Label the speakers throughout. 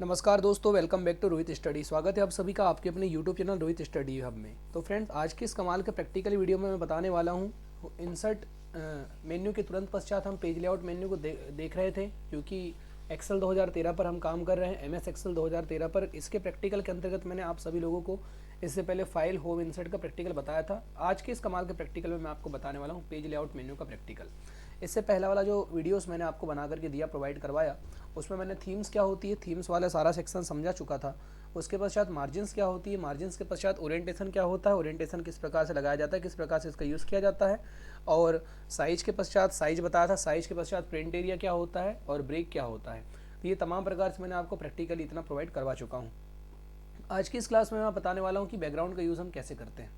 Speaker 1: नमस्कार दोस्तों, welcome back to Rohit study. स्वागत है आप सभी का आपके अपने YouTube channel Rohit study hub में। तो फ्रेंड्स, आज की इस कमाल के प्रैक्टिकल वीडियो में मैं बताने वाला हूँ इंसर्ट मेन्यू के तुरंत पश्चात हम पेज लेआउट मेन्यू को देख रहे थे, क्योंकि एक्सेल 2013 पर हम काम कर रहे हैं, एमएस एक्सेल 2013 पर। इसके प्रैक्टिकल के अंतर्गत मैंने आप सभी लोगों को इससे पहले फाइल होम इंसर्ट का प्रैक्टिकल बताया था। आज के इस कमाल के प्रैक्टिकल में मैं आपको बताने वाला हूँ पेज लेआउट मेन्यू का प्रैक्टिकल। इससे पहला वाला जो वीडियोस मैंने आपको बना करके दिया, प्रोवाइड करवाया, उसमें मैंने थीम्स क्या होती है, थीम्स वाला सारा सेक्शन समझा चुका था। उसके पश्चात मार्जिन्स क्या होती है, मार्जिन्स के पश्चात ओरिएंटेशन क्या होता है, ओरिएंटेशन किस प्रकार से लगाया जाता है, किस प्रकार से इसका यूज़ किया जाता है, और साइज के पश्चात साइज बताया था, साइज के पश्चात प्रिंट एरिया क्या होता है और ब्रेक क्या होता है। तो ये तमाम प्रकार से मैंने आपको प्रैक्टिकली इतना प्रोवाइड करवा चुका हूँ। आज की इस क्लास में मैं बताने वाला हूँ कि बैकग्राउंड का यूज़ हम कैसे करते हैं।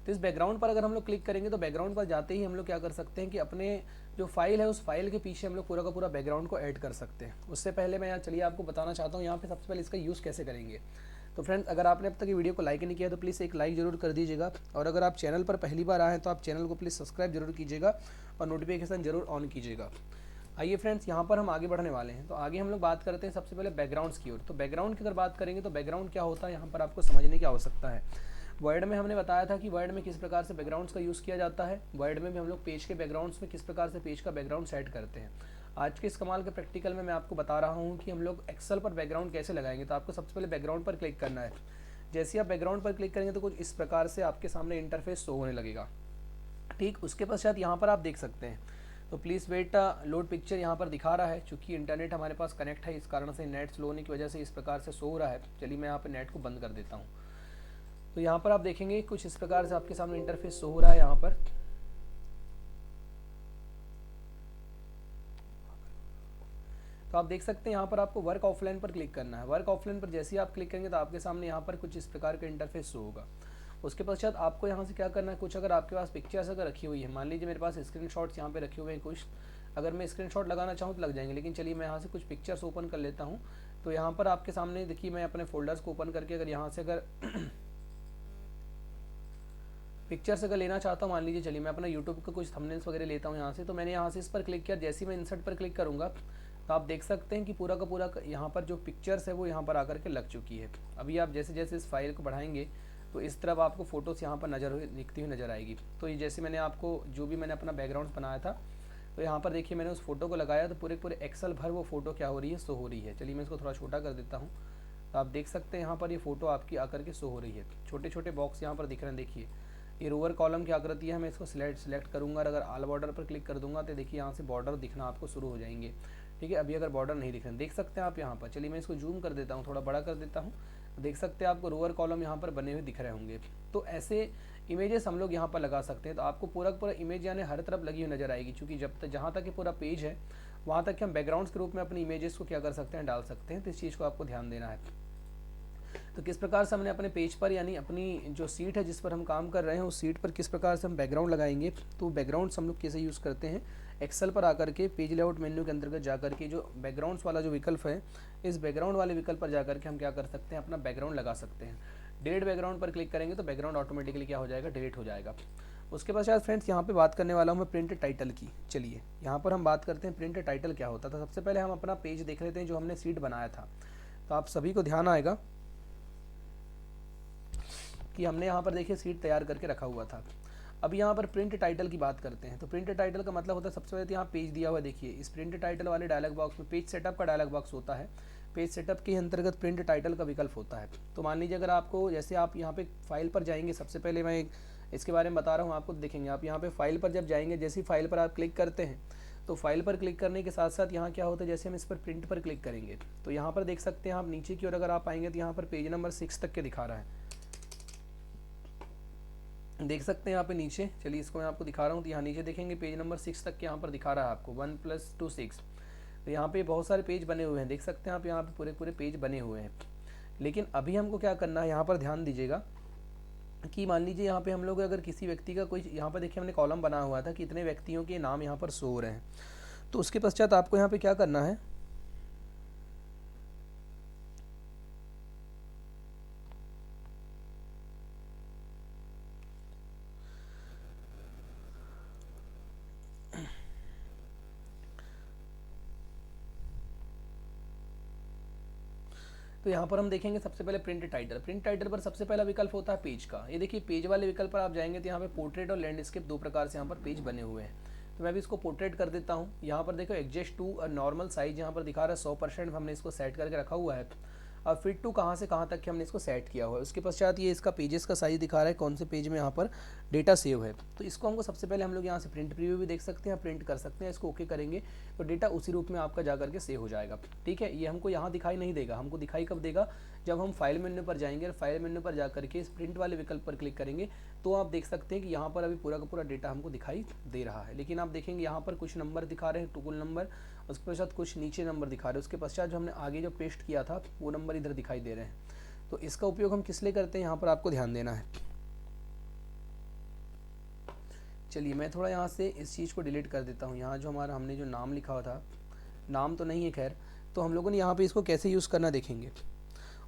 Speaker 1: तो इस बैकग्राउंड पर अगर हम लोग क्लिक करेंगे तो बैकग्राउंड पर जाते ही हम लोग क्या कर सकते हैं कि अपने जो फाइल है उस फाइल के पीछे हम लोग पूरा का पूरा बैकग्राउंड को ऐड कर सकते हैं। उससे पहले मैं चलिए आपको बताना चाहता हूँ यहाँ पे सबसे पहले इसका यूज़ कैसे करेंगे। तो फ्रेंड्स, अगर आपने अब तक ये वीडियो को लाइक नहीं किया तो प्लीज़ एक लाइक जरूर कर दीजिएगा, और अगर आप चैनल पर पहली बार आए तो आप चैनल को प्लीज़ सब्सक्राइब जरूर कीजिएगा और नोटिफिकेशन जरूर ऑन कीजिएगा। आइए फ्रेंड्स, यहाँ पर हम आगे बढ़ने वाले हैं। तो आगे हम लोग बात करते हैं सबसे पहले बैकग्राउंड्स की ओर। तो बैकग्राउंड की अगर बात करेंगे तो बैकग्राउंड क्या होता है यहाँ पर आपको समझने की आवश्यकता है। वर्ड में हमने बताया था कि वर्ड में किस प्रकार से बैकग्राउंड्स का यूज़ किया जाता है। वर्ड में भी हम लोग पेज के बैकग्राउंड्स में किस प्रकार से पेज का बैकग्राउंड सेट करते हैं। आज के इस कमाल के प्रैक्टिकल में मैं आपको बता रहा हूँ कि हम लोग एक्सेल पर बैकग्राउंड कैसे लगाएंगे। तो आपको सबसे पहले बैकग्राउंड पर क्लिक करना है। जैसे आप बैकग्राउंड पर क्लिक करेंगे तो कुछ इस प्रकार से आपके सामने इंटरफेस शो होने लगेगा। ठीक, उसके पश्चात यहाँ पर आप देख सकते हैं, तो प्लीज़ वेट, लोड पिक्चर यहाँ पर दिखा रहा है। चूँकि इंटरनेट हमारे पास कनेक्ट है, इस कारण से नेट स्लो होने की वजह से इस प्रकार से शो हो रहा है। चलिए मैं यहाँ पर नेट को बंद कर देता हूँ। तो यहाँ पर आप देखेंगे कुछ इस प्रकार से आपके सामने इंटरफेस शो हो रहा है। यहाँ पर तो आप देख सकते हैं यहाँ पर आपको वर्क ऑफलाइन पर क्लिक करना है। वर्क ऑफलाइन पर जैसे ही आप क्लिक करेंगे तो आपके सामने यहाँ पर कुछ इस प्रकार का इंटरफेस शो होगा। उसके पश्चात आपको यहाँ से क्या करना है, कुछ अगर आपके पास पिक्चर्स अगर रखी हुई है, मान लीजिए मेरे पास स्क्रीनशॉट्स यहाँ पे रखे हुए हैं कुछ, अगर मैं स्क्रीनशॉट लगाना चाहूँ तो लग जाएंगे, लेकिन चलिए मैं यहाँ से कुछ पिक्चर्स ओपन कर लेता हूँ। तो यहाँ पर आपके सामने देखिए, मैं अपने फोल्डर्स को ओपन करके अगर यहाँ से अगर पिक्चर्स अगर लेना चाहता हूँ, मान लीजिए चलिए मैं अपना यूट्यूब का कुछ थंबनेल्स वगैरह लेता हूँ यहाँ से। तो मैंने यहाँ से इस पर क्लिक किया, जैसे ही मैं इंसर्ट पर क्लिक करूँगा तो आप देख सकते हैं कि पूरा का पूरा यहाँ पर जो पिक्चर्स है वो यहाँ पर आकर के लग चुकी है। अभी आप जैसे जैसे इस फाइल को बढ़ाएंगे तो इस तरफ आपको फ़ोटोज़ यहाँ पर दिखती हुई नज़र आएगी। तो ये जैसे मैंने आपको जो भी मैंने अपना बैकग्राउंड बनाया था, तो यहाँ पर देखिए मैंने उस फोटो को लगाया तो पूरे पूरे एक्सेल भर वो फोटो क्या हो रही है, शो हो रही है। चलिए मैं इसको थोड़ा छोटा कर देता हूँ। तो आप देख सकते हैं यहाँ पर ये फ़ोटो आपकी आकर के शो हो रही है। छोटे छोटे बॉक्स यहाँ पर दिख रहे हैं। देखिए ये रोअर कॉलम की आकृति है। मैं इसको सिलेक्ट करूँगा और अगर ऑल बॉर्डर पर क्लिक कर दूंगा तो देखिए यहाँ से बॉर्डर दिखना आपको शुरू हो जाएंगे। ठीक है, अभी अगर बॉर्डर नहीं दिख रहे, देख सकते हैं आप यहाँ पर। चलिए मैं इसको जूम कर देता हूँ, थोड़ा बड़ा कर देता हूँ। देख सकते हैं आपको रोअर कॉलम यहाँ पर बने हुए दिख रहे होंगे। तो ऐसे इमेजेस हम लोग यहाँ पर लगा सकते हैं। तो आपको पूरा पूरा इमेज यानी हर तरफ लगी हुई नजर आएगी, क्योंकि जब तक जहाँ तक ये पूरा पेज है वहाँ तक हम बैकग्राउंड्स के रूप में अपनी इमेजेस को क्या कर सकते हैं, डाल सकते हैं। तो इस चीज़ को आपको ध्यान देना है। तो किस प्रकार से हमने अपने पेज पर यानी अपनी जो सीट है जिस पर हम काम कर रहे हैं उस सीट पर किस प्रकार से हम बैकग्राउंड लगाएंगे, तो बैकग्राउंड्स हम लोग कैसे यूज़ करते हैं। एक्सेल पर आकर के पेज लेआउट मेन्यू के अंतर्गत जाकर के जो बैकग्राउंड्स वाला जो विकल्प है, इस बैकग्राउंड वाले विकल्प पर जाकर के हम क्या कर सकते हैं, अपना बैकग्राउंड लगा सकते हैं। डिलीट बैकग्राउंड पर क्लिक करेंगे तो बैकग्राउंड ऑटोमेटिकली क्या हो जाएगा, डिलीट हो जाएगा। उसके पश्चात फ्रेंड्स यहाँ पे बात करने वाला हूँ मैं प्रिंट टाइटल की। चलिए यहाँ पर हम बात करते हैं प्रिंट टाइटल क्या होता था। सबसे पहले हम अपना पेज देख लेते हैं जो हमने सीट बनाया था। तो आप सभी को ध्यान आएगा कि हमने यहाँ पर देखिए सीट तैयार करके रखा हुआ था। अब यहाँ पर प्रिंट टाइटल की बात करते हैं। तो प्रिंट टाइटल का मतलब होता है, सबसे पहले तो यहाँ पेज दिया हुआ है। देखिए इस प्रिंट टाइटल वाले डायलॉग बॉक्स में पेज सेटअप का डायलॉग बॉक्स होता है। पेज सेटअप के अंतर्गत प्रिंट टाइटल का विकल्प होता है। तो मान लीजिए अगर आपको, जैसे आप यहाँ पे फाइल पर जाएंगे, सबसे पहले मैं इसके बारे में बता रहा हूँ आपको, देखेंगे आप यहाँ पे फाइल पर जब जाएंगे, जैसी फाइल पर आप क्लिक करते हैं तो फाइल पर क्लिक करने के साथ साथ यहाँ क्या होता है, जैसे हम इस पर प्रिंट पर क्लिक करेंगे तो यहाँ पर देख सकते हैं आप नीचे की ओर अगर आप आएंगे तो यहाँ पर पेज नंबर 6 तक के दिखा रहा है। देख सकते हैं यहाँ पे नीचे। चलिए इसको मैं आपको दिखा रहा हूँ। तो यहाँ नीचे देखेंगे पेज नंबर 6 तक के यहाँ पर दिखा रहा है आपको 1+2 6। तो यहाँ पे बहुत सारे पेज बने हुए हैं, देख सकते हैं आप यहाँ पे पूरे पूरे पेज बने हुए हैं। लेकिन अभी हमको क्या करना है, यहाँ पर ध्यान दीजिएगा कि मान लीजिए यहाँ पे हम लोग अगर किसी व्यक्ति का कोई, यहाँ पर देखिए हमने कॉलम बना हुआ था कि इतने व्यक्तियों के नाम यहाँ पर शो हो रहे हैं। तो उसके पश्चात आपको यहाँ पे क्या करना है, तो यहाँ पर हम देखेंगे सबसे पहले प्रिंट टाइटल। प्रिंट टाइटल पर सबसे पहला विकल्प होता है पेज का। ये देखिए पेज वाले विकल्प पर आप जाएंगे तो यहाँ पे पोर्ट्रेट और लैंडस्केप दो प्रकार से यहाँ पर पेज बने हुए हैं। तो मैं भी इसको पोर्ट्रेट कर देता हूँ। यहाँ पर देखो एडजस्ट टू नॉर्मल साइज यहाँ पर दिखा रहा है 100% हमने इसको सेट करके रखा हुआ है। अब फिट टू कहाँ से कहाँ तक कि हमने इसको सेट किया हुआ है। उसके पश्चात ये इसका पेजेस का साइज दिखा रहा है कौन से पेज में यहाँ पर डेटा सेव है। तो इसको हमको सबसे पहले हम लोग यहाँ से प्रिंट प्रीव्यू भी देख सकते हैं, प्रिंट कर सकते हैं। इसको ओके करेंगे तो डेटा उसी रूप में आपका जा करके सेव हो जाएगा। ठीक है, ये हमको यहाँ दिखाई नहीं देगा, हमको दिखाई कब देगा, जब हम फाइल मेन्यू पर जाएंगे और फाइल मेन्यू पर जा करके इस प्रिंट वाले विकल्प पर क्लिक करेंगे तो आप देख सकते हैं कि यहाँ पर अभी पूरा का पूरा डेटा हमको दिखाई दे रहा है। लेकिन आप देखेंगे यहाँ पर कुछ नंबर दिखा रहे हैं, टूल नंबर, उसके पश्चात कुछ नीचे नंबर दिखा रहे हैं, उसके पश्चात जो हमने आगे जो पेस्ट किया था वो नंबर इधर दिखाई दे रहे हैं। तो इसका उपयोग हम किस लिए करते हैं यहाँ पर आपको ध्यान देना है। चलिए मैं थोड़ा यहाँ से इस चीज़ को डिलीट कर देता हूँ। यहाँ जो हमारा हमने जो नाम लिखा हुआ था, नाम तो नहीं है खैर, तो हम लोगों ने यहाँ पे इसको कैसे यूज़ करना देखेंगे।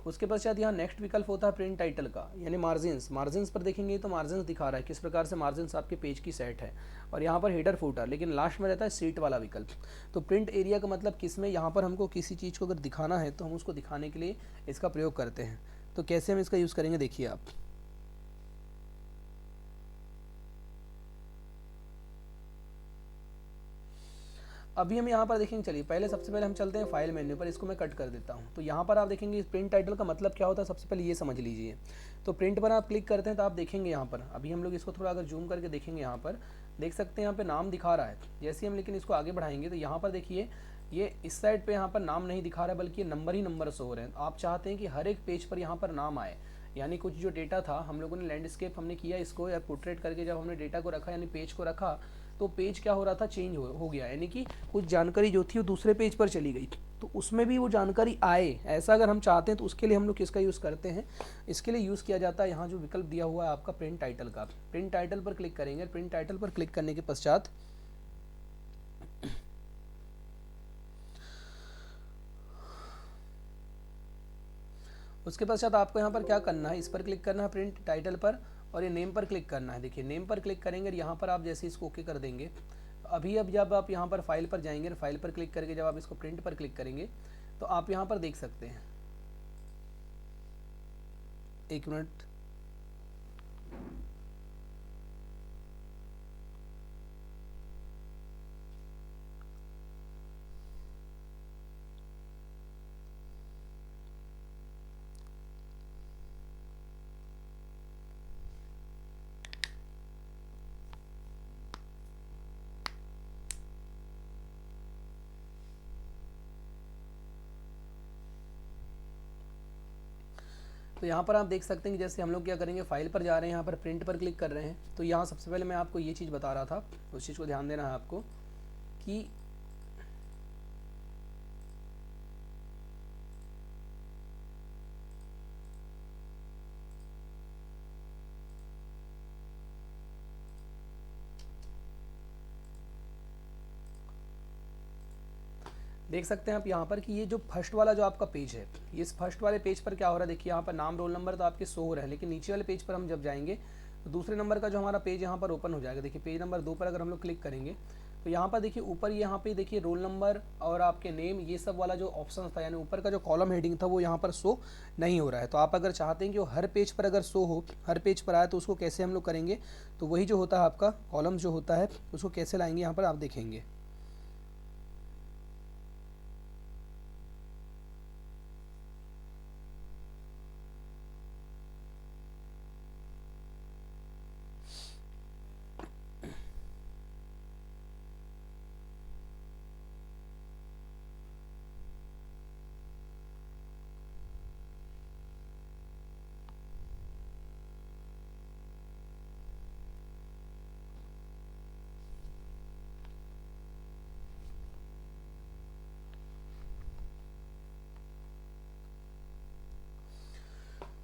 Speaker 1: उसके पश्चात यहाँ नेक्स्ट विकल्प होता है प्रिंट टाइटल का, यानी मार्जिन्स। मार्जिन्स पर देखेंगे तो मार्जिन्स दिखा रहा है किस प्रकार से मार्जिन्स आपके पेज की सेट है। और यहाँ पर हेडर फूटर, लेकिन लास्ट में रहता है सीट वाला विकल्प। तो प्रिंट एरिया का मतलब किस में, यहाँ पर हमको किसी चीज़ को अगर दिखाना है तो हम उसको दिखाने के लिए इसका प्रयोग करते हैं। तो कैसे हम इसका यूज़ करेंगे देखिए आप। अभी हम यहाँ पर देखेंगे, चलिए पहले सबसे पहले हम चलते हैं फाइल मेन्यू पर, इसको मैं कट कर देता हूँ। तो यहाँ पर आप देखेंगे प्रिंट टाइटल का मतलब क्या होता है, सबसे पहले ये समझ लीजिए। तो प्रिंट पर आप क्लिक करते हैं तो आप देखेंगे यहाँ पर, अभी हम लोग इसको थोड़ा अगर जूम करके देखेंगे, यहाँ पर देख सकते हैं यहाँ पे नाम दिखा रहा है। जैसे ही हम लेकिन इसको आगे बढ़ाएंगे तो यहाँ पर देखिए ये इस साइड पे यहाँ पर नाम नहीं दिखा रहा है, बल्कि ये नंबर ही नंबर शो हो रहे हैं। आप चाहते हैं कि हर एक पेज पर यहाँ पर नाम आए, यानी कुछ जो डेटा था हम लोगों ने लैंडस्केप हमने किया इसको, या पोर्ट्रेट करके जब हमने डेटा को रखा यानी पेज को रखा, तो पेज क्या हो रहा था, चेंज हो गया, यानी कि कुछ जानकारी जो थी वो दूसरे पेज पर चली गई। तो उसमें भी वो जानकारी आए, ऐसा अगर हम चाहते हैं तो उसके लिए हम लोग किसका यूज़ करते हैं, इसके लिए यूज़ किया जाता है यहाँ जो विकल्प दिया हुआ है आपका प्रिंट टाइटल का। प्रिंट टाइटल पर क्लिक करेंगे, प्रिंट टाइटल पर क्लिक करने के पश्चात उसके पश्चात आपको यहाँ पर क्या करना है, इस पर क्लिक करना है प्रिंट टाइटल पर, और ये नेम पर क्लिक करना है। देखिए नेम पर क्लिक करेंगे और यहाँ पर आप जैसे इसको ओके कर देंगे, अभी अब जब आप यहाँ पर फाइल पर जाएंगे, फाइल पर क्लिक करके जब आप इसको प्रिंट पर क्लिक करेंगे तो आप यहाँ पर देख सकते हैं, एक मिनट, तो यहाँ पर आप देख सकते हैं कि जैसे हम लोग क्या करेंगे, फाइल पर जा रहे हैं, यहाँ पर प्रिंट पर क्लिक कर रहे हैं। तो यहाँ सबसे पहले मैं आपको ये चीज़ बता रहा था, उस चीज़ को ध्यान देना है आपको कि देख सकते हैं आप यहाँ पर कि ये जो फर्स्ट वाला जो आपका पेज है, ये इस फर्स्ट वाले पेज पर क्या हो रहा है, देखिए यहाँ पर नाम रोल नंबर तो आपके शो हो रहे हैं, लेकिन नीचे वाले पेज पर हम जब जाएंगे तो दूसरे नंबर का जो हमारा पेज यहाँ पर ओपन हो जाएगा। देखिए पेज नंबर 2 पर अगर हम लोग क्लिक करेंगे तो यहाँ पर देखिए ऊपर यहाँ पे देखिए रोल नंबर और आपके नेम, ये सब वाला जो ऑप्शन था, यानी ऊपर का जो कॉलम हेडिंग था वो यहाँ पर शो नहीं हो रहा है। तो आप अगर चाहते हैं कि वो हर पेज पर अगर शो हो, हर पेज पर आए, तो उसको कैसे हम लोग करेंगे, तो वही जो होता है आपका कॉलम जो होता है उसको कैसे लाएंगे यहाँ पर आप देखेंगे।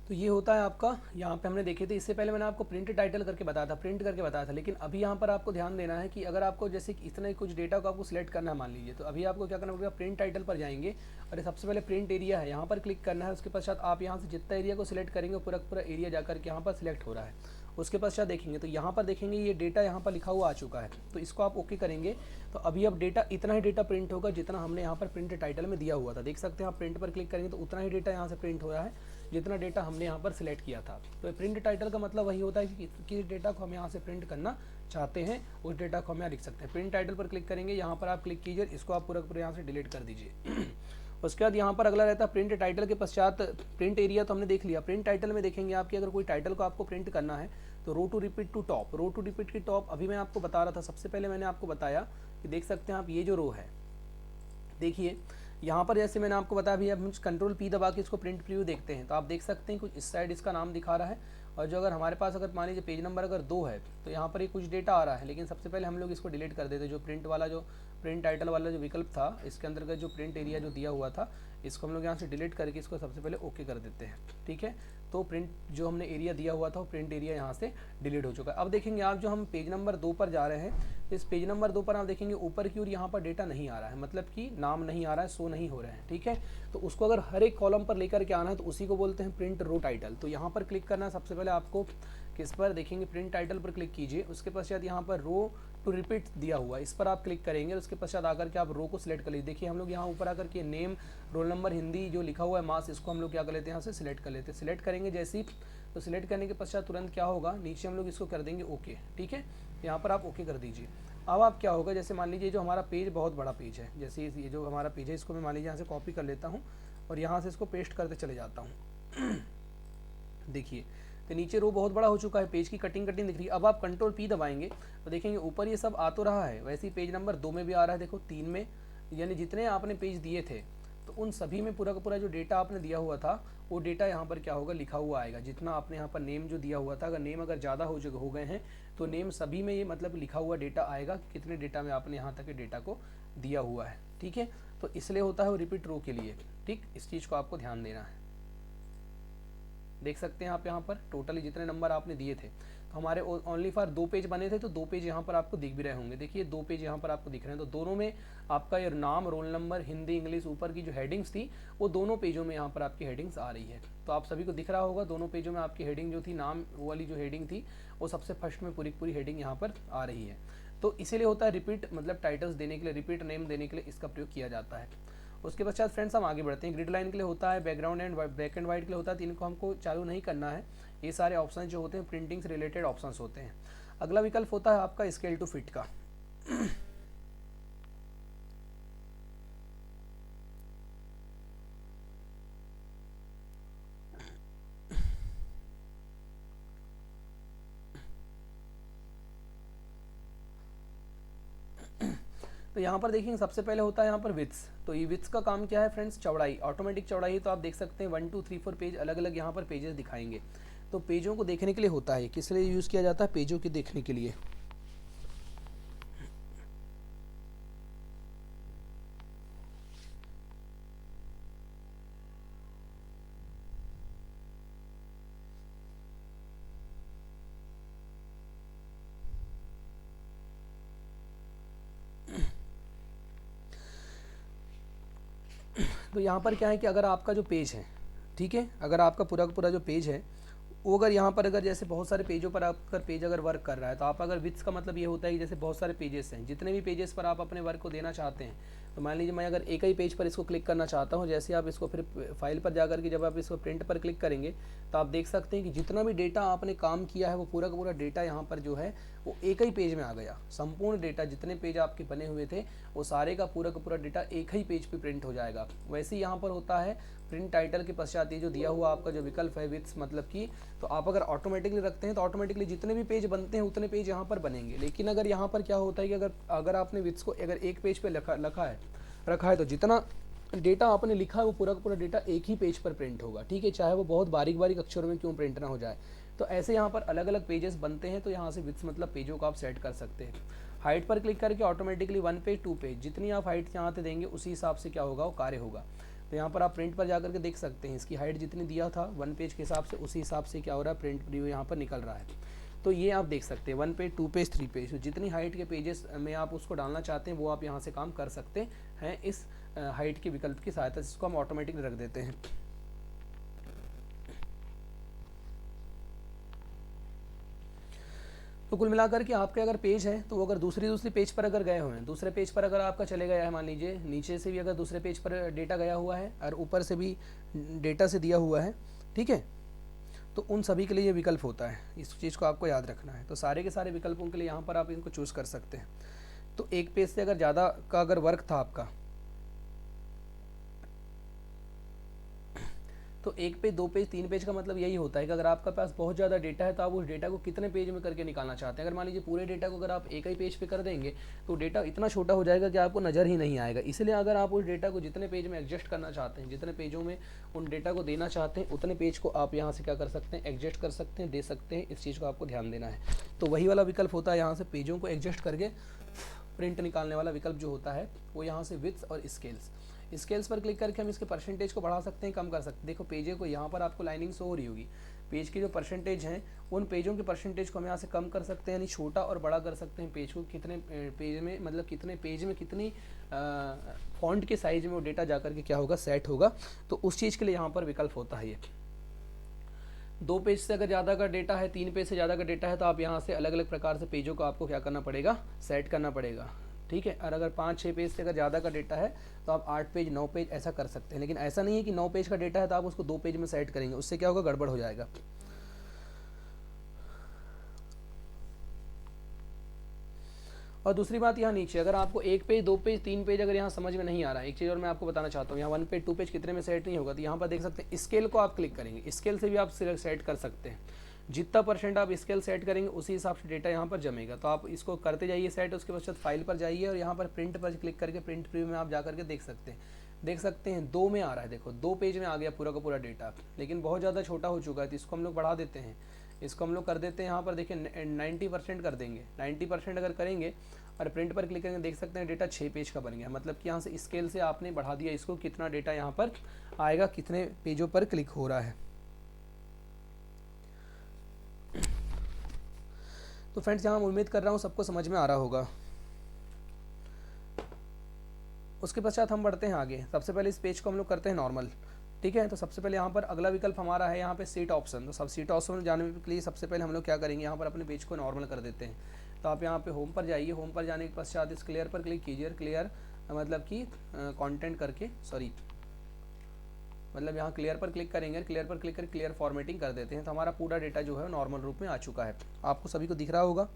Speaker 1: तो ये होता है आपका, यहाँ पे हमने देखे थे, इससे पहले मैंने आपको प्रिंट टाइटल करके बताया था, प्रिंट करके बताया था। लेकिन अभी यहाँ पर आपको ध्यान देना है कि अगर आपको जैसे इतना ही कुछ डेटा को आपको सिलेक्ट करना है मान लीजिए, तो अभी आपको क्या करना पड़ेगा, प्रिंट टाइटल पर जाएंगे और सबसे पहले प्रिंट एरिया है यहाँ पर क्लिक करना है। उसके पश्चात आप यहाँ से जितना एरिया को सिलेक्ट करेंगे पूरा पूरा एरिया जाकर के यहाँ पर सिलेक्ट हो रहा है। उसके पश्चात देखेंगे तो यहाँ पर देखेंगे ये डेटा यहाँ पर लिखा हुआ आ चुका है, तो इसको आप ओके करेंगे तो अभी अब डेटा इतना ही डेटा प्रिंट होगा जितना हमने यहाँ पर प्रिंट टाइटल में दिया हुआ था। देख सकते हैं आप प्रिंट पर क्लिक करेंगे तो उतना ही डेटा यहाँ से प्रिंट हो रहा है जितना डेटा हमने यहाँ पर सिलेक्ट किया था। तो प्रिंट टाइटल का मतलब वही होता है कि किस डेटा को हम यहाँ से प्रिंट करना चाहते हैं उस डेटा को हम यहाँ लिख सकते हैं। प्रिंट टाइटल पर क्लिक करेंगे, यहाँ पर आप क्लिक कीजिए, इसको आप पूरा पूरा यहाँ से डिलीट कर दीजिए। उसके बाद यहाँ पर अगला रहता है प्रिंट टाइटल के पश्चात प्रिंट एरिया, तो हमने देख लिया। प्रिंट टाइटल में देखेंगे आपकी अगर कोई टाइटल को आपको प्रिंट करना है तो row to repeat to top, row to repeat की टॉप अभी मैं आपको बता रहा था, सबसे पहले मैंने आपको बताया कि देख सकते हैं आप ये जो रो है, देखिए यहाँ पर जैसे मैंने आपको बताया, अभी हम कंट्रोल पी दबा के इसको प्रिंट प्रीव्यू देखते हैं तो आप देख सकते हैं कुछ इस साइड इसका नाम दिखा रहा है, और जो अगर हमारे पास अगर मान लीजिए पेज नंबर अगर 2 है तो यहाँ पर ये कुछ डेटा आ रहा है, लेकिन सबसे पहले हम लोग इसको डिलीट कर देते। जो प्रिंट वाला जो प्रिंट टाइटल वाला जो विकल्प था इसके अंतर्गत जो प्रिंट एरिया जो दिया हुआ था इसको हम लोग यहाँ से डिलीट करके इसको सबसे पहले ओके कर देते हैं, ठीक है। तो प्रिंट जो हमने एरिया दिया हुआ था वो प्रिंट एरिया यहाँ से डिलीट हो चुका है। अब देखेंगे आप जो हम पेज नंबर 2 पर जा रहे हैं, इस पेज नंबर 2 पर आप देखेंगे ऊपर की ओर यहाँ पर डेटा नहीं आ रहा है, मतलब कि नाम नहीं आ रहा है, शो नहीं हो रहे हैं, ठीक है। तो उसको अगर हर एक कॉलम पर लेकर के आना है तो उसी को बोलते हैं प्रिंट रो टाइटल। तो यहाँ पर क्लिक करना है, सबसे पहले आपको किस पर देखेंगे, प्रिंट टाइटल पर क्लिक कीजिए, उसके पश्चात यहाँ पर रो टू रिपीट दिया हुआ है, इस पर आप क्लिक करेंगे, उसके पश्चात आकर के आप रो को सिलेक्ट कर लीजिए। देखिए हम लोग यहाँ ऊपर आकर के नेम, रोल नंबर, हिंदी जो लिखा हुआ है मास, इसको हम लोग क्या कर लेते हैं यहाँ से सिलेक्ट कर लेते हैं। सिलेक्ट करेंगे जैसे ही, तो सिलेक्ट करने के पश्चात तुरंत क्या होगा, नीचे हम लोग इसको कर देंगे ओके, ठीक है। यहाँ पर आप ओके कर दीजिए। अब आप क्या होगा, जैसे मान लीजिए जो हमारा पेज बहुत बड़ा पेज है, जैसे ये जो हमारा पेज है इसको मैं मान लीजिए यहाँ से कॉपी कर लेता हूँ और यहाँ से इसको पेस्ट करते चले जाता हूँ। देखिए तो नीचे रो बहुत बड़ा हो चुका है, पेज की कटिंग दिख रही है। अब आप कंट्रोल पी दबाएंगे तो देखेंगे ऊपर ये सब आ तो रहा है, वैसे ही पेज नंबर 2 में भी आ रहा है, देखो 3 में, यानी जितने आपने पेज दिए थे तो उन सभी में पूरा का पूरा जो डेटा आपने दिया हुआ था वो डेटा यहाँ पर क्या होगा, लिखा हुआ आएगा। जितना आपने यहाँ पर नेम जो दिया हुआ था, अगर नेम अगर ज़्यादा हो गए हैं तो नेम सभी में ये मतलब लिखा हुआ डेटा आएगा कि कितने डेटा में आपने यहाँ तक के डेटा को दिया हुआ है, ठीक है। तो इसलिए होता है वो रिपीट रो के लिए, ठीक। इस चीज़ को आपको ध्यान देना है। देख सकते हैं आप यहाँ पर टोटली जितने नंबर आपने दिए थे, तो हमारे ओनली फॉर 2 पेज बने थे तो 2 पेज यहाँ पर आपको दिख भी रहे होंगे। देखिए 2 पेज यहाँ पर आपको दिख रहे हैं, तो दोनों में आपका ये नाम, रोल नंबर, हिंदी, इंग्लिश ऊपर की जो हेडिंग्स थी वो दोनों पेजों में यहाँ पर आपकी हेडिंग्स आ रही है। तो आप सभी को दिख रहा होगा दोनों पेजों में आपकी हेडिंग जो थी, नाम वाली जो हेडिंग थी वो सबसे फर्स्ट में पूरी हेडिंग यहाँ पर आ रही है। तो इसीलिए होता है रिपीट, मतलब टाइटल्स देने के लिए, रिपीट नेम देने के लिए इसका प्रयोग किया जाता है। उसके पश्चात फ्रेंड्स हम आगे बढ़ते हैं। ग्रिड लाइन के लिए होता है, background and black and white के लिए होता है, तो इनको हमको चालू नहीं करना है। ये सारे ऑप्शन जो होते हैं प्रिंटिंग से रिलेटेड ऑप्शंस होते हैं। अगला विकल्प होता है आपका स्केल टू फिट का। तो यहाँ पर देखिए सबसे पहले होता है यहाँ पर विड्थ। तो ये विड्थ का काम क्या है फ्रेंड्स, चौड़ाई, ऑटोमेटिक चौड़ाई। तो आप देख सकते हैं 1 2 3 4 पेज अलग अलग यहाँ पर पेजेस दिखाएंगे। तो पेजों को देखने के लिए होता है, किस लिए यूज़ किया जाता है, पेजों के देखने के लिए। तो यहाँ पर क्या है कि अगर आपका जो पेज है, ठीक है, अगर आपका पूरा का पूरा जो पेज है वो अगर यहाँ पर अगर जैसे बहुत सारे पेजों पर आपका पेज अगर वर्क कर रहा है, तो आप अगर विड्थ का मतलब ये होता है कि जैसे बहुत सारे पेजेस हैं, जितने भी पेजेस पर आप अपने वर्क को देना चाहते हैं, तो मान लीजिए मैं अगर एक ही पेज पर इसको क्लिक करना चाहता हूँ, जैसे आप इसको फिर फाइल पर जाकर के जब आप इसको प्रिंट पर क्लिक करेंगे तो आप देख सकते हैं कि जितना भी डेटा आपने काम किया है वो पूरा का पूरा डेटा यहाँ पर जो है वो एक ही पेज में आ गया। संपूर्ण डेटा जितने पेज आपके बने हुए थे वो सारे का पूरा डेटा एक ही पेज पे प्रिंट हो जाएगा। वैसे ही यहाँ पर होता है प्रिंट टाइटल के पश्चात ये जो दिया हुआ आपका जो विकल्प है विड्थ मतलब कि, तो आप अगर ऑटोमेटिकली रखते हैं तो ऑटोमेटिकली जितने भी पेज बनते हैं उतने पेज यहाँ पर बनेंगे। लेकिन अगर यहाँ पर क्या होता है कि अगर आपने विड्थ को अगर एक पेज पे रखा है तो जितना डेटा आपने लिखा है वो पूरा का पूरा डेटा एक ही पेज पर प्रिंट होगा, ठीक है, चाहे वो बहुत बारीक अक्षरों में क्यों प्रिंट ना हो जाए। तो ऐसे यहाँ पर अलग अलग पेजेस बनते हैं, तो यहाँ से विड्थ मतलब पेजों को आप सेट कर सकते हैं। हाइट पर क्लिक करके ऑटोमेटिकली 1 पेज 2 पेज जितनी आप हाइट यहाँ से देंगे उसी हिसाब से क्या होगा वो कार्य होगा। तो यहाँ पर आप प्रिंट पर जाकर के देख सकते हैं इसकी हाइट जितनी दिया था 1 पेज के हिसाब से, उसी हिसाब से क्या हो रहा है प्रिंट प्रीव्यू यहाँ पर निकल रहा है। तो ये आप देख सकते हैं 1 पेज 2 पेज 3 पेज, तो जितनी हाइट के पेजेस में आप उसको डालना चाहते हैं वो आप यहाँ से काम कर सकते हैं इस हाइट के विकल्प की सहायता से। इसको हम ऑटोमेटिक रख देते हैं। तो कुल मिलाकर के आपके अगर पेज है तो वो अगर दूसरी पेज पर अगर गए हुए हैं, दूसरे पेज पर अगर आपका चले गया है, मान लीजिए नीचे से भी अगर दूसरे पेज पर डेटा गया हुआ है और ऊपर से भी डेटा से दिया हुआ है, ठीक है, तो उन सभी के लिए ये विकल्प होता है। इस चीज़ को आपको याद रखना है। तो सारे के सारे विकल्पों के लिए यहाँ पर आप इनको चूज़ कर सकते हैं। तो एक पेज से अगर ज़्यादा का अगर वर्क था आपका, तो एक पेज, दो पेज, तीन पेज का मतलब यही होता है कि अगर आपका पास बहुत ज़्यादा डेटा है तो आप उस डेटा को कितने पेज में करके निकालना चाहते हैं। अगर मान लीजिए पूरे डेटा को अगर आप एक ही पेज पे कर देंगे तो डेटा इतना छोटा हो जाएगा कि आपको नज़र ही नहीं आएगा। इसलिए अगर आप उस डेटा को जितने पेज में एडजस्ट करना चाहते हैं, जितने पेजों में उन डेटा को देना चाहते हैं, उतने पेज को आप यहाँ से क्या कर सकते हैं, एडजस्ट कर सकते हैं, दे सकते हैं। इस चीज़ को आपको ध्यान देना है। तो वही वाला विकल्प होता है यहाँ से पेजों को एडजस्ट करके प्रिंट निकालने वाला विकल्प जो होता है वो यहाँ से विड्थ और स्केल्स पर क्लिक करके हम इसके परसेंटेज को बढ़ा सकते हैं, कम कर सकते हैं। देखो पेजों को यहाँ पर आपको लाइनिंग शो हो रही होगी, पेज की जो परसेंटेज हैं उन पेजों के परसेंटेज को हम यहाँ से कम कर सकते हैं, यानी छोटा और बड़ा कर सकते हैं पेज को। कितने पेज में, मतलब कितने पेज में कितनी फॉन्ट के साइज में वो डेटा जाकर के क्या होगा, सेट होगा। तो उस चीज़ के लिए यहाँ पर विकल्प होता है ये। दो पेज से अगर ज़्यादा का डेटा है, तीन पेज से ज़्यादा का डेटा है, तो आप यहाँ से अलग अलग प्रकार से पेजों को आपको क्या करना पड़ेगा, सेट करना पड़ेगा, ठीक है। और अगर 5-6 पेज से अगर ज़्यादा का डेटा है तो आप 8 पेज, 9 पेज ऐसा कर सकते हैं। लेकिन ऐसा नहीं है कि 9 पेज का डेटा है तो आप उसको 2 पेज में सेट करेंगे, उससे क्या होगा, गड़बड़ हो जाएगा। और दूसरी बात यहाँ नीचे, अगर आपको 1 पेज, 2 पेज, 3 पेज अगर यहाँ समझ में नहीं आ रहा है, एक चीज़ और मैं आपको बताना चाहता हूँ, यहाँ 1 पेज, 2 पेज कितने में सेट नहीं होगा, तो यहाँ पर देख सकते हैं स्केल को आप क्लिक करेंगे, स्केल से भी आप सेट कर सकते हैं। जितना % आप स्केल सेट करेंगे उसी हिसाब से डेटा यहाँ पर जमेगा। तो आप इसको करते जाइए सेट, उसके पश्चात फाइल पर जाइए और यहाँ पर प्रिंट पर क्लिक करके प्रिंट प्रीव्यू में आप जा करके देख सकते हैं 2 में आ रहा है। देखो 2 पेज में आ गया पूरा का पूरा डेटा, लेकिन बहुत ज़्यादा छोटा हो चुका है, तो इसको हम लोग बढ़ा देते हैं। इसको हम लोग कर देते हैं यहाँ पर, देखिए 90% कर देंगे। 90% अगर करेंगे और प्रिंट पर क्लिक करेंगे, देख सकते हैं डेटा 6 पेज का बन गया। मतलब कि यहाँ से स्केल से आपने बढ़ा दिया इसको, कितना डेटा यहाँ पर आएगा, कितने पेजों पर क्लिक हो रहा है। तो फ्रेंड्स यहाँ उम्मीद कर रहा हूँ सबको समझ में आ रहा होगा। उसके पश्चात हम बढ़ते हैं आगे। सबसे पहले इस पेज को हम लोग करते हैं नॉर्मल, ठीक है। तो सबसे पहले यहाँ पर अगला विकल्प हमारा है यहाँ पे सीट ऑप्शन। तो सब सीट ऑप्शन जाने के लिए सबसे पहले हम लोग क्या करेंगे, यहाँ पर अपने पेज को नॉर्मल कर देते हैं। तो आप यहाँ पे होम पर जाइए, होम पर जाने के पश्चात इस क्लियर पर क्लिक कीजिए। क्लियर मतलब कि कंटेंट करके, मतलब यहाँ क्लियर पर क्लिक करेंगे, क्लियर पर क्लिक कर क्लियर फॉर्मेटिंग कर देते हैं। तो हमारा पूरा डेटा जो है नॉर्मल रूप में आ चुका है। आपको सभी को दिख रहा होगा।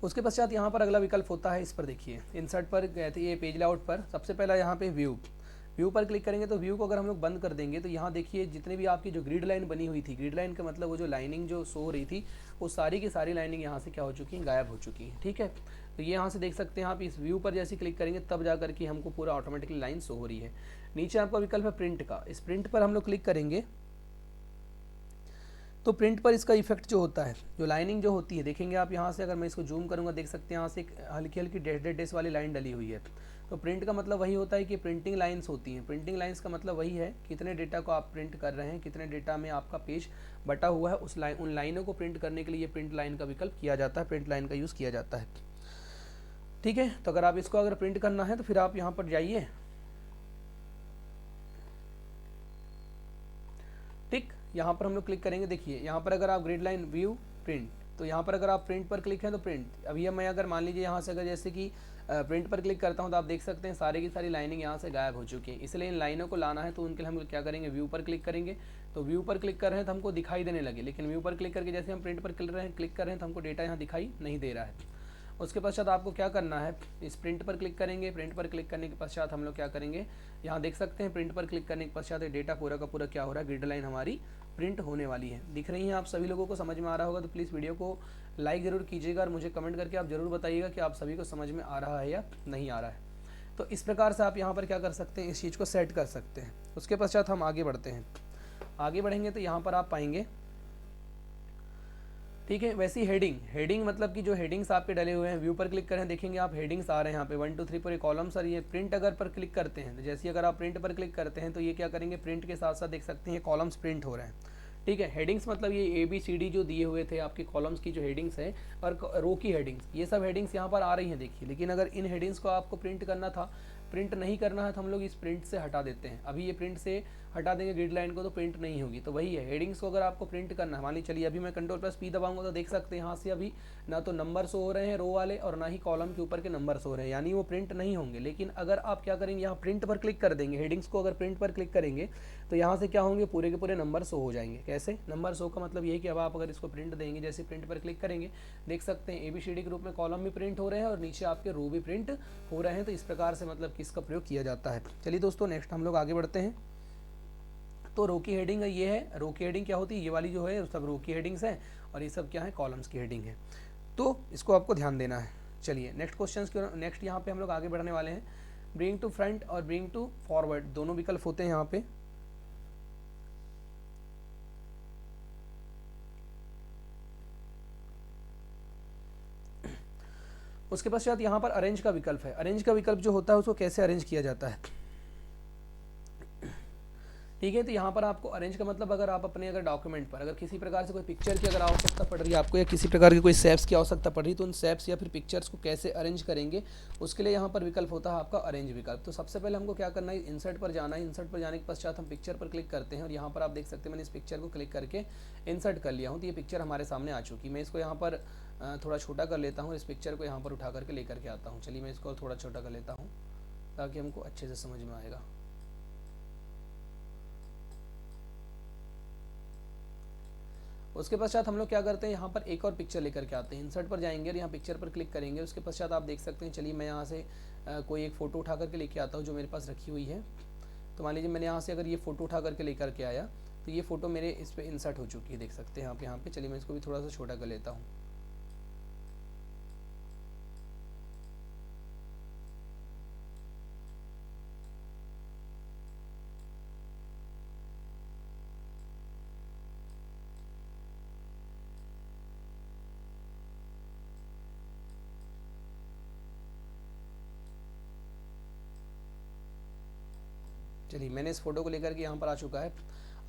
Speaker 1: उसके पश्चात यहाँ पर अगला विकल्प होता है, इस पर देखिए, इंसर्ट पर गए थे, ये पेज लेआउट पर सबसे पहला यहाँ पे व्यू पर क्लिक करेंगे। तो व्यू को अगर हम लोग बंद कर देंगे तो यहाँ देखिए जितने भी आपकी जो ग्रिड लाइन बनी हुई थी, ग्रिड लाइन का मतलब वो जो लाइनिंग जो शो हो रही थी, वो सारी की सारी लाइनिंग यहाँ से क्या हो चुकी है, गायब हो चुकी है, ठीक है। तो ये यहाँ से देख सकते हैं आप, इस व्यू पर जैसे क्लिक करेंगे तब जा करके हमको पूरा ऑटोमेटिकली लाइन शो हो रही है। नीचे आपका विकल्प है प्रिंट का, इस प्रिंट पर हम लोग क्लिक करेंगे तो प्रिंट पर इसका इफेक्ट जो होता है, जो लाइनिंग जो होती है, देखेंगे आप यहाँ से, अगर मैं इसको जूम करूँगा देख सकते हैं यहाँ से एक हल्की हल्की डैश वाली लाइन डली हुई है। तो प्रिंट का मतलब वही होता है कि प्रिंटिंग लाइंस होती हैं। प्रिंटिंग लाइंस का मतलब वही है, कितने डेटा को आप प्रिंट कर रहे हैं, कितने डेटा में आपका पेज बटा हुआ है, उन लाइनों को प्रिंट करने के लिए प्रिंट लाइन का विकल्प किया जाता है, प्रिंट लाइन का यूज़ किया जाता है, ठीक है। तो अगर आप इसको अगर प्रिंट करना है तो फिर आप यहाँ पर जाइए, ठीक, यहाँ पर हम लोग क्लिक करेंगे। देखिए यहाँ पर अगर आप ग्रिड लाइन व्यू प्रिंट, तो यहाँ पर अगर आप प्रिंट पर क्लिक है तो प्रिंट, अभी मैं अगर मान लीजिए यहाँ से अगर जैसे कि प्रिंट पर क्लिक करता हूँ तो आप देख सकते हैं सारी की सारी लाइनिंग यहाँ से गायब हो चुकी है। इसलिए इन लाइनों को लाना है तो उनके लिए हम क्या करेंगे, व्यू पर क्लिक करेंगे। तो व्यू पर क्लिक कर रहे हैं तो हमको दिखाई देने लगे, लेकिन व्यू पर क्लिक करके जैसे हम प्रिंट पर क्लिक कर रहे हैं तो हमको डेटा यहाँ दिखाई नहीं दे रहा है। उसके पश्चात आपको क्या करना है, इस प्रिंट पर क्लिक करेंगे। प्रिंट पर क्लिक करने के पश्चात हम लोग क्या करेंगे, यहाँ देख सकते हैं प्रिंट पर क्लिक करने के पश्चात डेटा पूरा का पूरा क्या हो रहा है, ग्रिड लाइन हमारी प्रिंट होने वाली है। दिख रही हैं आप सभी लोगों को, समझ में आ रहा होगा। तो प्लीज़ वीडियो को लाइक ज़रूर कीजिएगा और मुझे कमेंट करके आप ज़रूर बताइएगा कि आप सभी को समझ में आ रहा है या नहीं आ रहा है। तो इस प्रकार से आप यहाँ पर क्या कर सकते हैं, इस चीज़ को सेट कर सकते हैं। उसके पश्चात हम आगे बढ़ते हैं। आगे बढ़ेंगे तो यहाँ पर आप पाएंगे, ठीक है, वैसी हेडिंग मतलब कि जो हेडिंग्स आपके डले हुए हैं, व्यू पर क्लिक करें, देखेंगे आप हेडिंग्स आ रहे हैं यहाँ पे 1 2 3 पूरे कॉलम्स। और ये प्रिंट अगर पर क्लिक करते हैं, तो जैसे अगर आप प्रिंट पर क्लिक करते हैं तो ये क्या करेंगे, प्रिंट के साथ साथ देख सकते हैं कॉलम्स प्रिंट हो रहे हैं, ठीक है। हेडिंग्स मतलब ये ABCD जो दिए हुए थे आपके कॉलम्स की जो हेडिंग्स हैं और रो की हेडिंग्स, ये सब हेडिंग्स यहाँ पर आ रही हैं, देखिए। लेकिन अगर इन हेडिंग्स को आपको प्रिंट करना था प्रिंट नहीं करना है तो हम लोग इस प्रिंट से हटा देते हैं। अभी ये प्रिंट से हटा देंगे ग्रिड लाइन को तो प्रिंट नहीं होगी। तो वही है, हेडिंग्स को अगर आपको प्रिंट करना है, मान लीजिए चलिए अभी मैं Ctrl+P दबाऊंगा तो देख सकते हैं यहाँ से अभी ना तो नंबर शो हो रहे हैं रो वाले और ना ही कॉलम के ऊपर के नंबर शो हो रहे हैं, यानी वो प्रिंट नहीं होंगे। लेकिन अगर आप क्या करेंगे, यहाँ प्रिंट पर क्लिक कर देंगे, हेडिंग्स को अगर प्रिंट पर क्लिक करेंगे तो यहाँ से क्या होंगे, पूरे के पूरे नंबर शो हो जाएंगे। कैसे नंबर शो का मतलब ये है कि अब आप अगर इसको प्रिंट देंगे, जैसे प्रिंट पर क्लिक करेंगे देख सकते हैं ABCD के रूप में कॉलम भी प्रिंट हो रहे हैं और नीचे आपके रो भी प्रिंट हो रहे हैं। तो इस प्रकार से मतलब किसका प्रयोग किया जाता है। चलिए दोस्तों नेक्स्ट हम लोग आगे बढ़ते हैं। तो रो की हेडिंग ये है, रो की हेडिंग क्या होती है, ये वाली जो है सब रो की हेडिंग्स हैं और ये सब क्या है, कॉलम्स की हेडिंग है। तो इसको आपको ध्यान देना है। चलिए नेक्स्ट क्वेश्चन की नेक्स्ट यहाँ पे हम लोग आगे बढ़ने वाले हैं। ब्रिंग टू फ्रंट और ब्रिंग टू फॉरवर्ड दोनों विकल्प होते हैं यहाँ पे। उसके पश्चात यहाँ पर अरेंज का विकल्प है। अरेंज का विकल्प जो होता है उसको कैसे अरेंज किया जाता है, ठीक है। तो यहाँ पर आपको अरेंज का मतलब अगर आप अपने अगर डॉक्यूमेंट पर अगर किसी प्रकार से कोई पिक्चर की अगर आवश्यकता पड़ रही है आपको, या किसी प्रकार की कोई शेप्स की आवश्यकता पड़ रही है, तो उन शेप्स या फिर पिक्चर्स को कैसे अरेंज करेंगे उसके लिए यहाँ पर विकल्प होता है आपका अरेंज विकल्प। तो सबसे पहले हमको क्या करना है, इंसर्ट पर जाना है। इंसर्ट पर जाने के पश्चात हम पिक्चर पर क्लिक करते हैं और यहाँ पर आप देख सकते हैं मैंने इस पिक्चर को क्लिक करके इंसर्ट कर लिया हूँ। तो ये पिक्चर हमारे सामने आ चुकी। मैं इसको यहाँ पर थोड़ा छोटा कर लेता हूँ, इस पिक्चर को यहाँ पर उठा करके लेकर के आता हूँ। चलिए मैं इसको थोड़ा छोटा कर लेता हूँ ताकि हमको अच्छे से समझ में आएगा। उसके पश्चात हम लोग क्या करते हैं, यहाँ पर एक और पिक्चर लेकर के आते हैं। इंसर्ट पर जाएंगे और यहाँ पिक्चर पर क्लिक करेंगे। उसके पश्चात आप देख सकते हैं, चलिए मैं यहाँ से कोई एक फ़ोटो उठा करके लेके आता हूँ जो मेरे पास रखी हुई है। तो मान लीजिए मैंने यहाँ से अगर ये फ़ोटो उठा करके लेकर के आया तो ये फ़ोटो मेरे इस पर इंसर्ट हो चुकी है, देख सकते हैं आप यहाँ पे। चलिए मैं इसको भी थोड़ा सा छोटा कर लेता हूँ। चलिए मैंने इस फोटो को लेकर के यहाँ पर आ चुका है।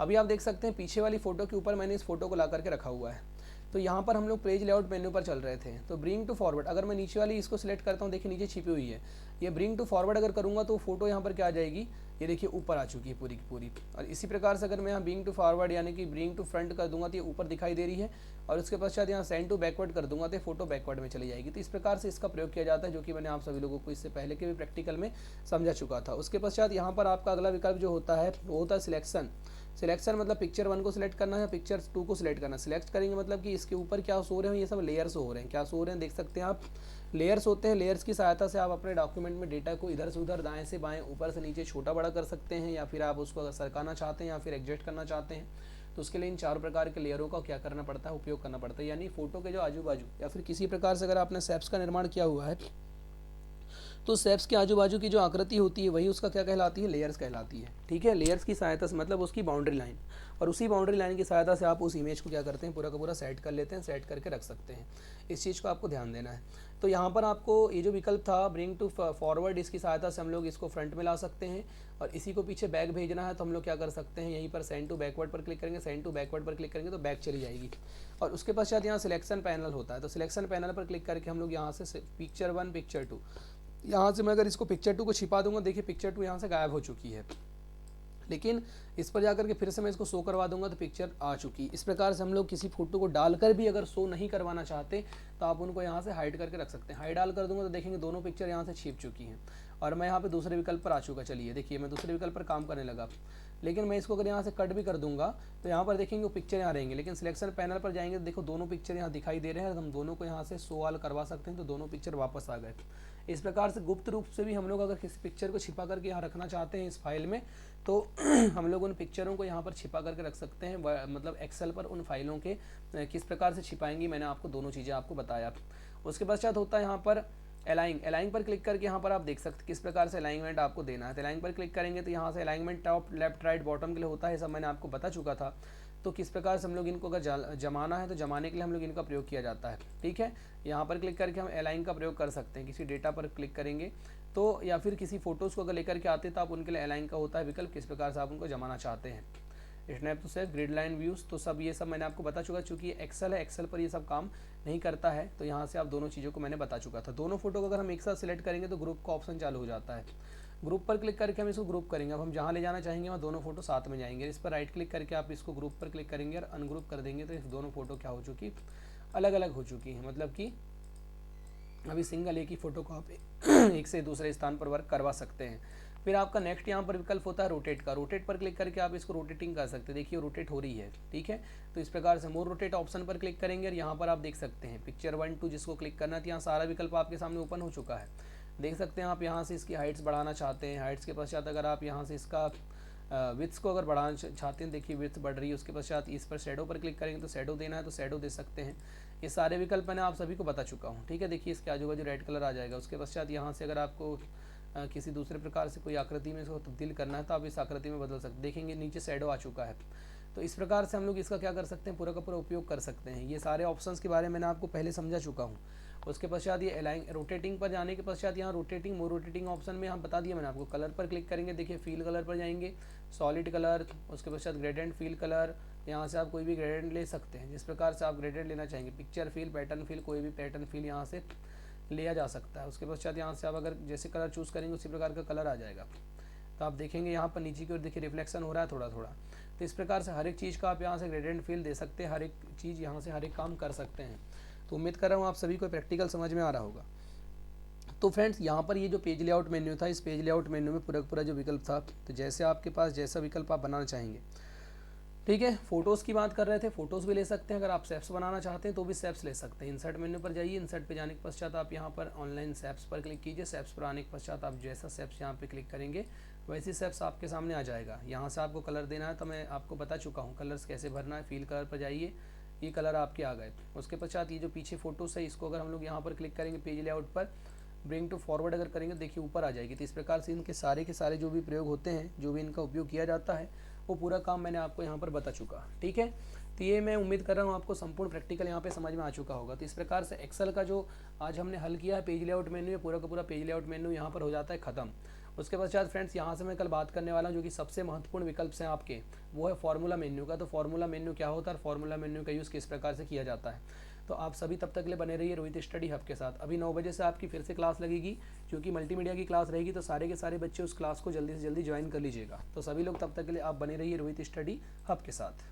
Speaker 1: अभी आप देख सकते हैं पीछे वाली फ़ोटो के ऊपर मैंने इस फोटो को ला करके रखा हुआ है। तो यहाँ पर हम लोग पेज लेआउट मेन्यू पर चल रहे थे। तो ब्रिंग टू फॉरवर्ड अगर मैं नीचे वाली इसको सिलेक्ट करता हूँ, देखिए नीचे छिपी हुई है। ये ब्रिंग टू फॉरवर्ड अगर करूँगा तो फोटो यहाँ पर क्या आ जाएगी, ये देखिए ऊपर आ चुकी है पूरी की पूरी। और इसी प्रकार से अगर मैं यहाँ ब्रिंग टू फॉरवर्ड यानी कि ब्रिंग टू फ्रंट कर दूंगा तो ये ऊपर दिखाई दे रही है। और उसके पश्चात यहाँ सेंड टू बैकवर्ड कर दूंगा तो फोटो बैकवर्ड में चली जाएगी। तो इस प्रकार से इसका प्रयोग किया जाता है, जो कि मैंने आप सभी लोगों को इससे पहले के भी प्रैक्टिकल में समझा चुका था। उसके पश्चात यहाँ पर आपका अगला विकल्प जो होता है वो होता है सिलेक्शन। सिलेक्शन मतलब पिक्चर 1 को सिलेक्ट करना है, पिक्चर 2 को सिलेक्ट करना है। सिलेक्ट करेंगे मतलब कि इसके ऊपर क्या शो रहे हैं, ये सब लेयर्स हो रहे हैं। क्या शो रहे हैं देख सकते हैं आप, लेयर्स होते हैं। लेयर्स की सहायता से आप अपने डॉक्यूमेंट में डेटा को इधर से उधर, दाएं से बाएं, ऊपर से नीचे छोटा बड़ा कर सकते हैं, या फिर आप उसको अगर सरकाना चाहते हैं या फिर एडजस्ट करना चाहते हैं तो उसके लिए इन 4 प्रकार के लेयरों का क्या करना पड़ता है, उपयोग करना पड़ता है। यानी फोटो के जो आजू बाजू या फिर किसी प्रकार से अगर आपने शेप्स का निर्माण किया हुआ है तो शेप्स के आजू बाजू की जो आकृति होती है वही उसका क्या कहलाती है, लेयर्स कहलाती है। ठीक है, लेयर्स की सहायता से मतलब उसकी बाउंड्री लाइन, और उसी बाउंड्री लाइन की सहायता से आप उस इमेज को क्या करते हैं, पूरा का पूरा सेट कर लेते हैं, सेट करके रख सकते हैं। इस चीज़ को आपको ध्यान देना है। तो यहाँ पर आपको ये जो विकल्प था ब्रिंग टू फॉरवर्ड, इसकी सहायता से हम लोग इसको फ्रंट में ला सकते हैं। और इसी को पीछे बैक भेजना है तो हम लोग क्या कर सकते हैं, यहीं पर सेंड टू बैकवर्ड पर क्लिक करेंगे। सेंड टू बैकवर्ड पर क्लिक करेंगे तो बैक चली जाएगी। और उसके पश्चात यहाँ सिलेक्शन पैनल होता है। तो सिलेक्शन पैनल पर क्लिक करके हम लोग यहाँ से पिक्चर 1 पिक्चर 2, यहाँ से मैं अगर इसको पिक्चर 2 को छिपा दूंगा, देखिए पिक्चर 2 यहाँ से गायब हो चुकी है। लेकिन इस पर जाकर के फिर से मैं इसको शो करवा दूंगा तो पिक्चर आ चुकी। इस प्रकार से हम लोग किसी फोटो को डालकर भी अगर शो नहीं करवाना चाहते तो आप उनको यहाँ से हाइड करके रख सकते हैं। हाइड डाल कर दूंगा तो देखेंगे दोनों पिक्चर यहाँ से छिप चुकी हैं। और मैं यहाँ पे दूसरे विकल्प पर आ चुका। चलिए देखिए मैं दूसरे विकल्प पर काम करने लगा। लेकिन मैं इसको अगर यहाँ से कट भी कर दूंगा तो यहाँ पर देखेंगे वो पिक्चर यहाँ रहेंगे। लेकिन सिलेक्शन पैनल पर जाएंगे तो देखो दोनों पिक्चर यहाँ दिखाई दे रहे हैं। हम दोनों को यहाँ से शो ऑल करवा सकते हैं तो दोनों पिक्चर वापस आ गए। इस प्रकार से गुप्त रूप से भी हम लोग अगर किसी पिक्चर को छिपा करके यहाँ रखना चाहते हैं इस फाइल में तो हम लोग उन पिक्चरों को यहाँ पर छिपा करके रख सकते हैं। मतलब एक्सेल पर उन फाइलों के किस प्रकार से छिपाएंगी, मैंने आपको दोनों चीज़ें आपको बताया। उसके पश्चात होता है यहाँ पर अलाइन पर क्लिक करके यहाँ पर आप देख सकते किस प्रकार से अलाइनमेंट आपको देना है। तो अलाइन पर क्लिक करेंगे तो यहाँ से alignment top, left, right, bottom के लिए होता है। सब मैंने आपको बता चुका था। तो किस प्रकार से हम लोग इनको अगर जमाना है तो जमाने के लिए हम लोग इनका प्रयोग किया जाता है। ठीक है, यहाँ पर क्लिक करके हम अलाइन का प्रयोग कर सकते हैं। किसी डेटा पर क्लिक करेंगे तो, या फिर किसी फोटोज़ को अगर लेकर के आते हैं तो आप उनके लिए अलाइन का होता है विकल्प, किस प्रकार से आप उनको जमाना चाहते हैं। Snap to save, grid line views, तो सब ये सब मैंने आपको बता चुका। चूँकि एक्सेल है, एक्सेल पर ये सब काम नहीं करता है तो यहाँ से आप दोनों चीज़ों को मैंने बता चुका था। दोनों फोटो को अगर हम एक साथ सिलेक्ट करेंगे तो ग्रुप का ऑप्शन चालू हो जाता है। ग्रुप पर क्लिक करके हम इसको ग्रुप करेंगे। अब हम जहाँ ले जाना चाहेंगे वहाँ दोनों फोटो साथ में जाएंगे। इस पर राइट क्लिक करके आप इसको ग्रुप पर क्लिक करेंगे और अनग्रुप कर देंगे, तो इस दोनों फोटो क्या हो चुकी, अलग अलग हो चुकी हैं। मतलब कि अभी सिंगल एक ही फोटो को आप एक से दूसरे स्थान पर वर्क करवा सकते हैं। फिर आपका नेक्स्ट यहाँ पर विकल्प होता है रोटेट का। रोटेट पर क्लिक करके आप इसको रोटेटिंग कर सकते हैं। देखिए रोटेट हो रही है, ठीक है। तो इस प्रकार से मोर रोटेट ऑप्शन पर क्लिक करेंगे और यहाँ पर आप देख सकते हैं पिक्चर 1 2 जिसको क्लिक करना था, यहाँ सारा विकल्प आपके सामने ओपन हो चुका है। देख सकते हैं आप यहाँ से इसकी हाइट्स बढ़ाना चाहते हैं। हाइट्स के पश्चात अगर आप यहाँ से इसका विथ्स को अगर बढ़ाना चाहते हैं, देखिए विथ्स बढ़ रही है। उसके पश्चात इस पर शैडो पर क्लिक करेंगे तो शैडो देना है तो शैडो दे सकते हैं। ये सारे विकल्प मैंने आप सभी को बता चुका हूँ, ठीक है। देखिए इसके आजू बाजू रेड कलर आ जाएगा। उसके पश्चात यहाँ से अगर आपको किसी दूसरे प्रकार से कोई आकृति में इसको तब्दील करना है तो आप इस आकृति में बदल सकते हैं। देखेंगे नीचे शैडो आ चुका है। तो इस प्रकार से हम लोग इसका क्या कर सकते हैं, पूरा का पूरा उपयोग कर सकते हैं। ये सारे ऑप्शंस के बारे में मैंने आपको पहले समझा चुका हूँ। उसके पश्चात ये अलाइन रोटेटिंग पर जाने के पश्चात यहाँ रोटेटिंग मोर रोटेटिंग ऑप्शन में हम बता दिया मैंने आपको। कलर पर क्लिक करेंगे, देखिए फील कलर पर जाएंगे, सॉलिड कलर, उसके पश्चात ग्रेडेंट फील कलर। यहाँ से आप कोई भी ग्रेडेंट ले सकते हैं जिस प्रकार से आप ग्रेडेंट लेना चाहेंगे। पिक्चर फील, पैटर्न फील, कोई भी पैटर्न फील यहाँ से लिया जा सकता है। उसके पश्चात यहाँ से आप अगर जैसे कलर चूज़ करेंगे उसी प्रकार का कलर आ जाएगा। तो आप देखेंगे यहाँ पर नीचे की ओर देखिए रिफ्लेक्शन हो रहा है थोड़ा थोड़ा। तो इस प्रकार से हर एक चीज़ का आप यहाँ से ग्रेडिएंट फील दे सकते हैं। हर एक चीज़ यहाँ से हर एक काम कर सकते हैं। तो उम्मीद कर रहा हूँ आप सभी को प्रैक्टिकल समझ में आ रहा होगा। तो फ्रेंड्स यहाँ पर ये जो पेज लेआउट मेन्यू था, इस पेज लेआउट मेन्यू में पूरा पूरा जो विकल्प था, तो जैसे आपके पास जैसा विकल्प आप बनाना चाहेंगे, ठीक है। फोटोज़ की बात कर रहे थे, फोटोज़ भी ले सकते हैं। अगर आप सेप्स बनाना चाहते हैं तो भी सेप्स ले सकते हैं। इंसर्ट मेन्यू पर जाइए, इंसर्ट पे जाने के पश्चात आप यहाँ पर ऑनलाइन सेप्स पर क्लिक कीजिए। सेप्स पर आने के पश्चात आप जैसा सेप्स यहाँ पे क्लिक करेंगे वैसी सेप्स आपके सामने आ जाएगा। यहाँ से आपको कलर देना है तो मैं आपको बता चुका हूँ कलर्स कैसे भरना है। फील कलर पर जाइए, ये कलर आपके आ गए। उसके पश्चात ये जो पीछे फोटोज़ है इसको अगर हम लोग यहाँ पर क्लिक करेंगे पेज लेआउट पर, ब्रिंग टू फॉरवर्ड अगर करेंगे देखिए ऊपर आ जाएगी। तो इस प्रकार से इनके सारे के सारे जो भी प्रयोग होते हैं, जो भी इनका उपयोग किया जाता है, वो पूरा काम मैंने आपको यहाँ पर बता चुका, ठीक है। तो ये मैं उम्मीद कर रहा हूँ आपको संपूर्ण प्रैक्टिकल यहाँ पे समझ में आ चुका होगा। तो इस प्रकार से एक्सेल का जो आज हमने हल किया है पेज लेआउट मेन्यू, पूरा का पूरा पेज लेआउट मेन्यू यहाँ पर हो जाता है ख़त्म। उसके पश्चात फ्रेंड्स यहाँ से मैं कल बात करने वाला हूँ जो कि सबसे महत्वपूर्ण विकल्प हैं आपके, वो है फार्मूला मेन्यू का। तो फार्मूला मेन्यू क्या होता है, फार्मूला मेन्यू का यूज़ किस प्रकार से किया जाता है। तो आप सभी तब तक के लिए बने रहिए रोहित स्टडी हब के साथ। अभी 9 बजे से आपकी फिर से क्लास लगेगी, क्योंकि मल्टीमीडिया की क्लास रहेगी। तो सारे के सारे बच्चे उस क्लास को जल्दी से जल्दी ज्वाइन कर लीजिएगा। तो सभी लोग तब तक के लिए आप बने रहिए रोहित स्टडी हब के साथ।